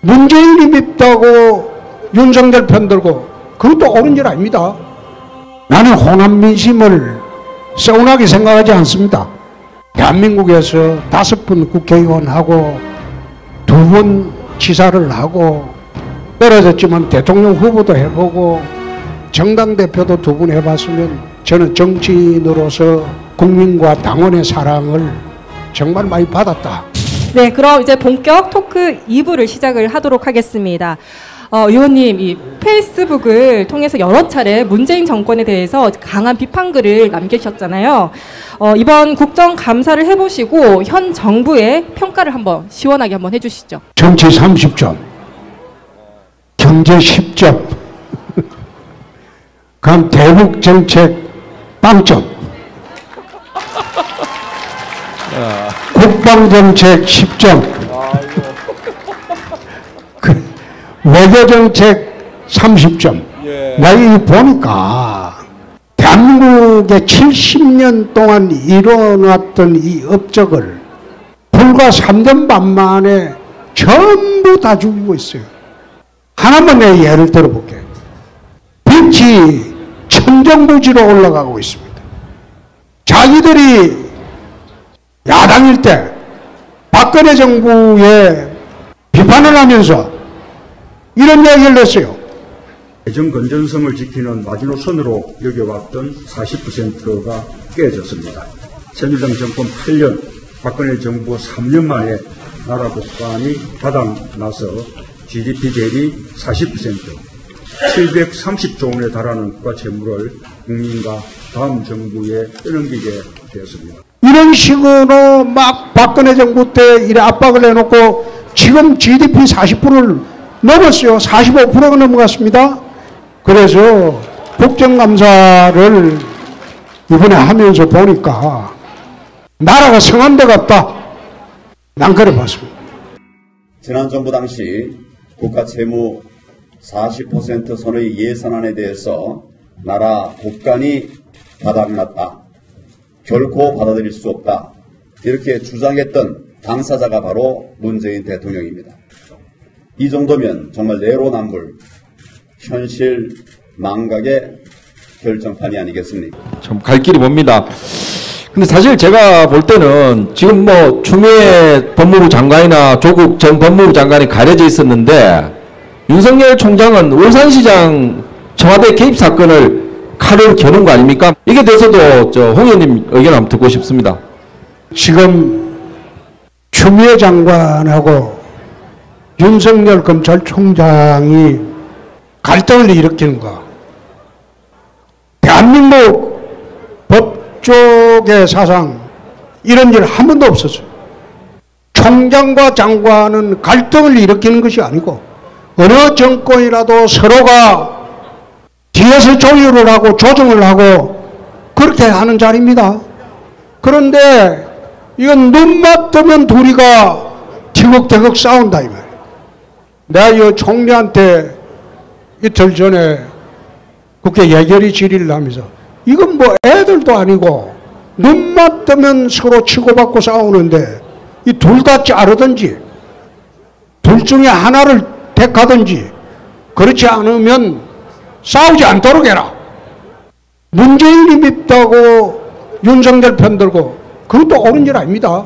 문재인이 밉다고 윤석열 편들고 그것도 옳은 일 아닙니다. 나는 호남 민심을 서운하게 생각하지 않습니다. 대한민국에서 5번 국회의원하고 2번 지사를 하고 떨어졌지만 대통령 후보도 해보고 정당 대표도 2번 해봤으면 저는 정치인으로서 국민과 당원의 사랑을 정말 많이 받았다. 네, 그럼 이제 본격 토크 2부를 시작을 하도록 하겠습니다. 의원님, 이 페이스북을 통해서 여러 차례 문재인 정권에 대해서 강한 비판글을 남기셨잖아요. 이번 국정감사를 해보시고 현 정부의 평가를 한번 시원하게 한번 해주시죠. 정치 30점, 경제 10점, 그럼 대북 정책 빵점, 국방정책 10점, 외교정책 30점. 내가 이거 보니까 대한민국에 70년 동안 이뤄놨던 이 업적을 불과 3년 반 만에 전부 다 죽이고 있어요. 하나만 내가 예를 들어볼게요. 빛이 천정부지로 올라가고 있습니다. 자기들이 야당일 때 박근혜 정부에 비판을 하면서 이런 이야기를 했어요. 재정 건전성을 지키는 마지노선으로 여겨왔던 40%가 깨졌습니다. 새누리당 정권 8년, 박근혜 정부 3년 만에 나라 국간이 바닥나서 GDP 대비 40%, 730조 원에 달하는 국가 채무를 국민과 다음 정부에 떠넘기게 되었습니다. 이런 식으로 막 박근혜 정부 때 이래 압박을 해놓고 지금 GDP 40%를 넘었어요. 45%가 넘어갔습니다. 그래서 국정감사를 이번에 하면서 보니까 나라가 성한데 같다. 난 그래 봤습니다. 지난 정부 당시 국가 채무 40% 선의 예산안에 대해서 나라 국간이 바닥났다. 결코 받아들일 수 없다. 이렇게 주장했던 당사자가 바로 문재인 대통령입니다. 이 정도면 정말 내로남불, 현실 망각의 결정판이 아니겠습니까? 참 갈 길이 멉니다. 근데 사실 제가 볼 때는 지금 뭐 추미애 법무부 장관이나 조국 전 법무부 장관이 가려져 있었는데 윤석열 총장은 울산시장 청와대 개입 사건을 칼을 겨눈 거 아닙니까? 이게 대해서도 홍 의원님 의견 한번 듣고 싶습니다. 지금 추미애 장관하고 윤석열 검찰총장이 갈등을 일으키는 거. 대한민국 법조계 사상 이런 일 한 번도 없었어요. 총장과 장관은 갈등을 일으키는 것이 아니고 어느 정권이라도 서로가 뒤에서 조율을 하고 조정을 하고 그렇게 하는 자리입니다. 그런데 이건 눈만 뜨면 둘이가 티격태격 싸운다 이 말이에요. 내가 이 총리한테 이틀 전에 국회 예결위 질의를 하면서 이건 뭐 애들도 아니고 눈만 뜨면 서로 치고받고 싸우는데 이 둘 다 자르든지 둘 중에 하나를 택하든지 그렇지 않으면 싸우지 않도록 해라. 문재인이 밉다고 윤석열 편들고 그것도 옳은 일 아닙니다.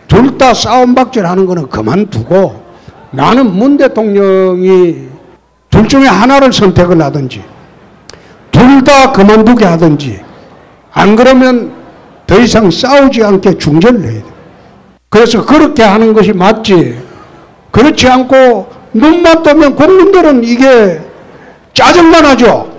둘 다 싸움박질 하는 거는 그만두고 나는 문 대통령이 둘 중에 하나를 선택을 하든지 둘 다 그만두게 하든지 안 그러면 더 이상 싸우지 않게 중재를 해야 돼. 그래서 그렇게 하는 것이 맞지. 그렇지 않고 눈만 뜨면 국민들은 이게 짜증만 하죠.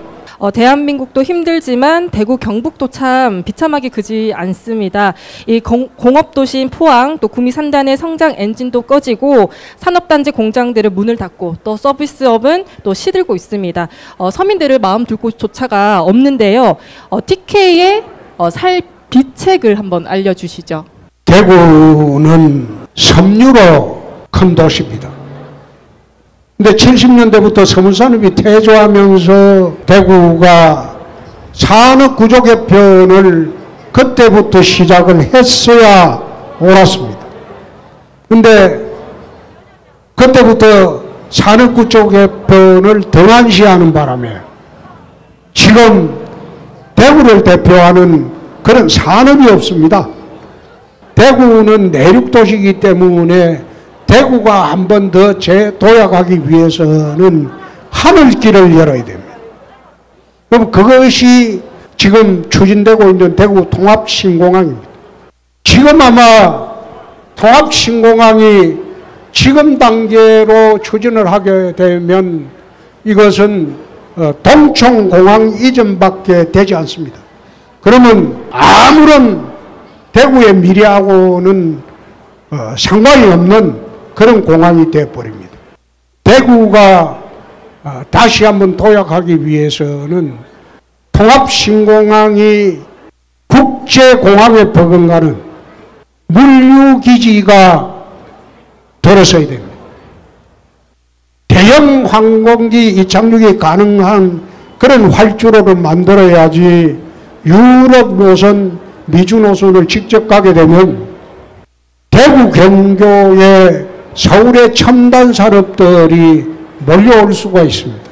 대한민국도 힘들지만 대구 경북도 참 비참하게 그지 않습니다. 이 공업도시인 포항 또 구미 산단의 성장 엔진도 꺼지고 산업단지 공장들을 문을 닫고 또 서비스업은 또 시들고 있습니다. 서민들을 마음 둘 곳조차가 없는데요. TK의 살 비책을 한번 알려주시죠. 대구는 섬유로 큰 도시입니다. 근데 70년대부터 서문산업이 퇴조하면서 대구가 산업구조 개편을 그때부터 시작을 했어야 옳았습니다. 근데 그때부터 산업구 쪽 개편을 등한시하는 바람에 지금 대구를 대표하는 그런 산업이 없습니다. 대구는 내륙도시이기 때문에 대구가 한 번 더 재도약하기 위해서는 하늘길을 열어야 됩니다. 그럼 그것이 지금 추진되고 있는 대구 통합신공항입니다. 지금 아마 통합신공항이 지금 단계로 추진을 하게 되면 이것은 동청공항 이전밖에 되지 않습니다. 그러면 아무런 대구의 미래하고는 상관이 없는 그런 공항이 되어버립니다. 대구가 다시 한번 도약하기 위해서는 통합신공항이 국제공항에 버금가는 물류기지가 들어서야 됩니다. 대형 항공기 이착륙이 가능한 그런 활주로를 만들어야지 유럽 노선, 미주 노선을 직접 가게 되면 대구 경교에 서울의 첨단 산업들이 몰려올 수가 있습니다.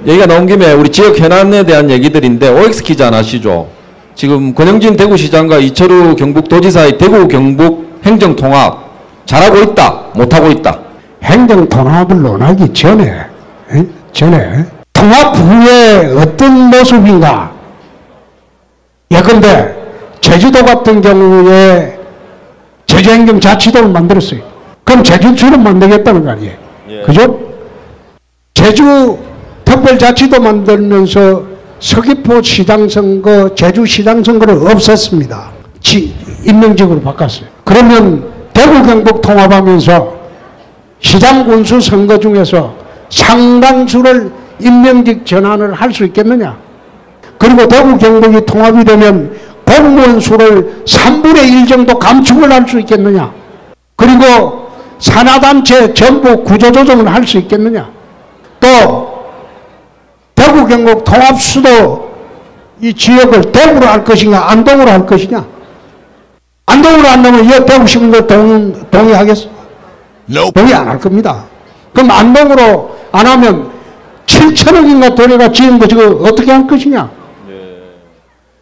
얘기가 나온 김에 우리 지역 현안에 대한 얘기들인데 OX 퀴즈 안 하시죠? 지금 권영진 대구시장과 이철우 경북도지사의 대구 경북 행정통합 잘하고 있다, 못하고 있다. 행정통합을 논하기 전에 통합 후에 어떤 모습인가. 예컨대 제주도 같은 경우에 제주행정자치도를 만들었어요. 그럼 제주처럼 만들겠다는 거 아니에요. 예. 그죠? 제주 특별자치도 만들면서 서귀포 시장선거, 제주시장선거를 없앴습니다. 임명직으로 바꿨어요. 그러면 대구 경북 통합하면서 시장군수 선거 중에서 상당수를 임명직 전환을 할 수 있겠느냐? 그리고 대구 경북이 통합이 되면 공무원 수를 3분의 1 정도 감축을 할 수 있겠느냐? 그리고 산하단체 전부 구조조정을 할 수 있겠느냐? 또 대구 경북 통합수도 이 지역을 대구로 할 것이냐 안동으로 할 것이냐? 안동으로 한다면 이 대구 시민들 동의하겠어? 동의 안 할 겁니다. 그럼 안동으로 안 하면 7천억인가 돈에가 지은 거 저거 어떻게 할 것이냐?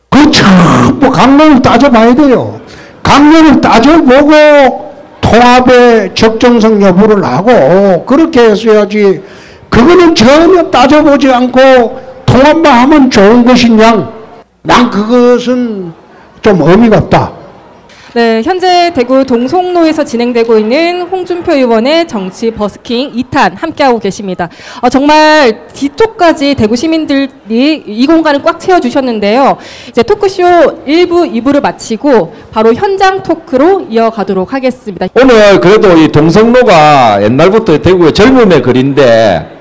그 전부 강론을 따져봐야 돼요. 강론을 따져보고 통합의 적정성 여부를 하고 그렇게 했어야지. 그거는 전혀 따져보지 않고 통합만 하면 좋은 것이냐? 난 그것은 좀 의미가 없다. 네, 현재 대구 동성로에서 진행되고 있는 홍준표 의원의 정치 버스킹 2탄 함께하고 계십니다. 정말 뒤쪽까지 대구 시민들이 이 공간을 꽉 채워주셨는데요. 이제 토크쇼 1부, 2부를 마치고 바로 현장 토크로 이어가도록 하겠습니다. 오늘 그래도 이 동성로가 옛날부터 대구의 젊음의 거리인데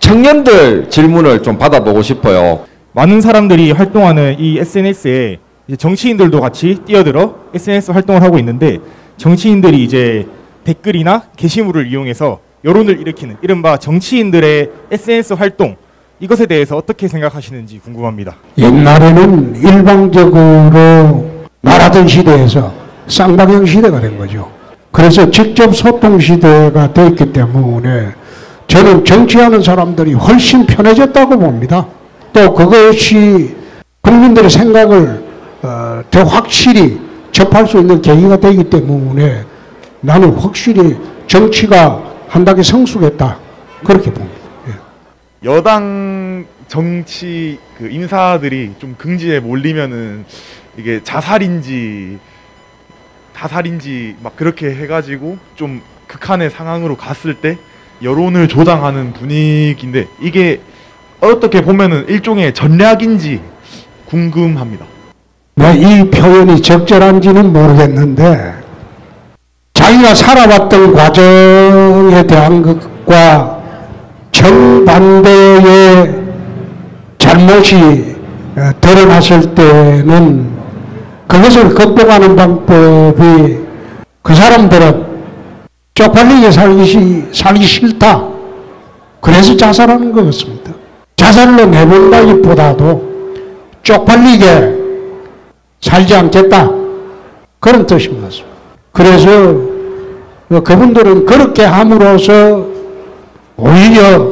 청년들 질문을 좀 받아보고 싶어요. 많은 사람들이 활동하는 이 SNS에 이제 정치인들도 같이 뛰어들어 SNS 활동을 하고 있는데 정치인들이 이제 댓글이나 게시물을 이용해서 여론을 일으키는 이른바 정치인들의 SNS 활동 이것에 대해서 어떻게 생각하시는지 궁금합니다. 옛날에는 일방적으로 말하던 시대에서 쌍방향 시대가 된 거죠. 그래서 직접 소통 시대가 됐기 때문에 저는 정치하는 사람들이 훨씬 편해졌다고 봅니다. 또 그것이 국민들의 생각을 더 확실히 접할 수 있는 계기가 되기 때문에 나는 확실히 정치가 한 단계 성숙했다 그렇게 봅니다. 예. 여당 정치 그 인사들이 좀 긍지에 몰리면은 이게 자살인지 막 그렇게 해가지고 좀 극한의 상황으로 갔을 때 여론을 조장하는 분위기인데 이게 어떻게 보면은 일종의 전략인지 궁금합니다. 이 표현이 적절한지는 모르겠는데 자기가 살아왔던 과정에 대한 것과 정반대의 잘못이 드러났을 때는 그것을 극복하는 방법이 그 사람들은 쪽팔리게 살기 싫다. 그래서 자살하는 것 같습니다. 자살로 내본다기보다도 쪽팔리게 살지 않겠다. 그런 뜻인 것 같습니다. 그래서 그분들은 그렇게 함으로써 오히려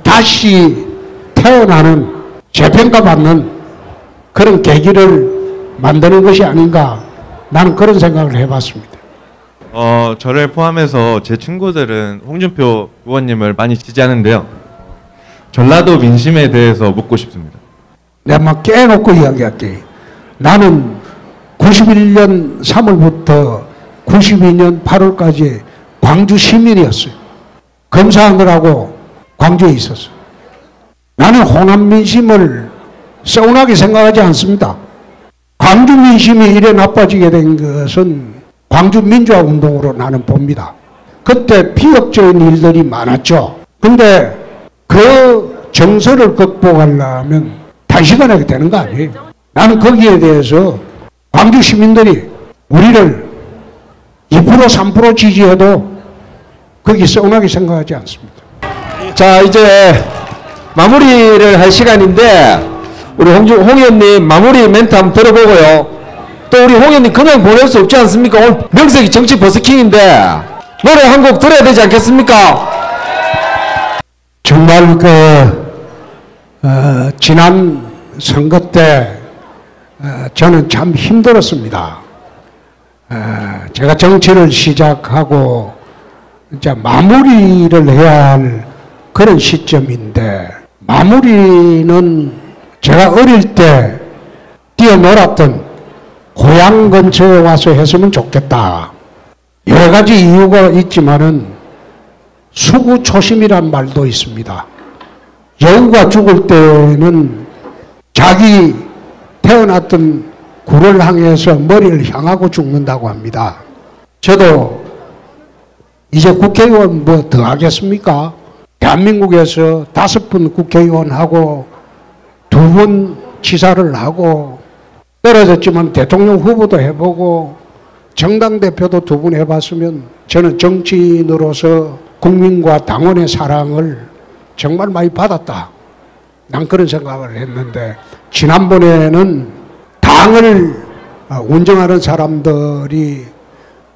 다시 태어나는 재평가받는 그런 계기를 만드는 것이 아닌가 나는 그런 생각을 해봤습니다. 저를 포함해서 제 친구들은 홍준표 의원님을 많이 지지하는데요. 전라도 민심에 대해서 묻고 싶습니다. 내가 막 깨놓고 이야기할게. 나는 91년 3월부터 92년 8월까지 광주 시민이었어요. 검사하느라고 광주에 있었어요. 나는 호남 민심을 서운하게 생각하지 않습니다. 광주 민심이 이래 나빠지게 된 것은 광주 민주화 운동으로 나는 봅니다. 그때 비극적인 일들이 많았죠. 근데 그 정서를 극복하려면 단시간에 되는 거 아니에요. 나는 거기에 대해서 광주 시민들이 우리를 2% 3% 지지해도 거기 서운하게 생각하지 않습니다. 자, 이제 마무리를 할 시간인데 우리 홍 의원님 마무리 멘트 한번 들어보고요. 또 우리 홍 의원님 그냥 보낼 수 없지 않습니까? 오늘 명색이 정치 버스킹인데 노래 한 곡 들어야 되지 않겠습니까? 정말 지난 선거 때 저는 참 힘들었습니다. 제가 정치를 시작하고 이제 마무리를 해야 할 그런 시점인데 마무리는 제가 어릴 때 뛰어놀았던 고향 근처에 와서 했으면 좋겠다. 여러 가지 이유가 있지만은 수구초심이란 말도 있습니다. 여우가 죽을 때는 자기 태어났던 구를 향해서 머리를 향하고 죽는다고 합니다. 저도 이제 국회의원 뭐 더 하겠습니까? 대한민국에서 5번 국회의원하고 2번 지사를 하고 떨어졌지만 대통령 후보도 해보고 정당 대표도 2번 해봤으면 저는 정치인으로서 국민과 당원의 사랑을 정말 많이 받았다. 난 그런 생각을 했는데 지난번에는 당을 운영하는 사람들이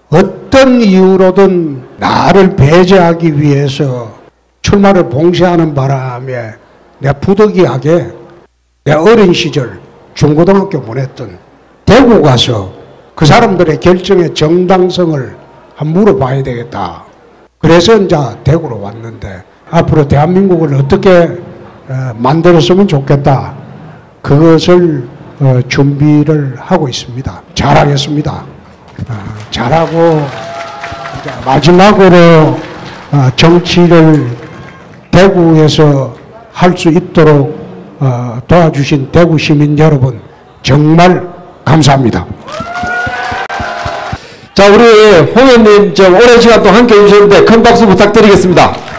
어떤 이유로든 나를 배제하기 위해서 출마를 봉쇄하는 바람에 내 부득이하게 내 어린 시절 중고등학교 보냈던 대구 가서 그 사람들의 결정의 정당성을 한번 물어봐야 되겠다. 그래서 이제 대구로 왔는데 앞으로 대한민국을 어떻게 만들었으면 좋겠다. 그것을 준비를 하고 있습니다. 잘하겠습니다. 잘하고 이제 마지막으로 정치를 대구에서 할 수 있도록 도와주신 대구 시민 여러분 정말 감사합니다. 자, 우리 홍 의원님 오랜 시간 동안 함께 해주셨는데 큰 박수 부탁드리겠습니다.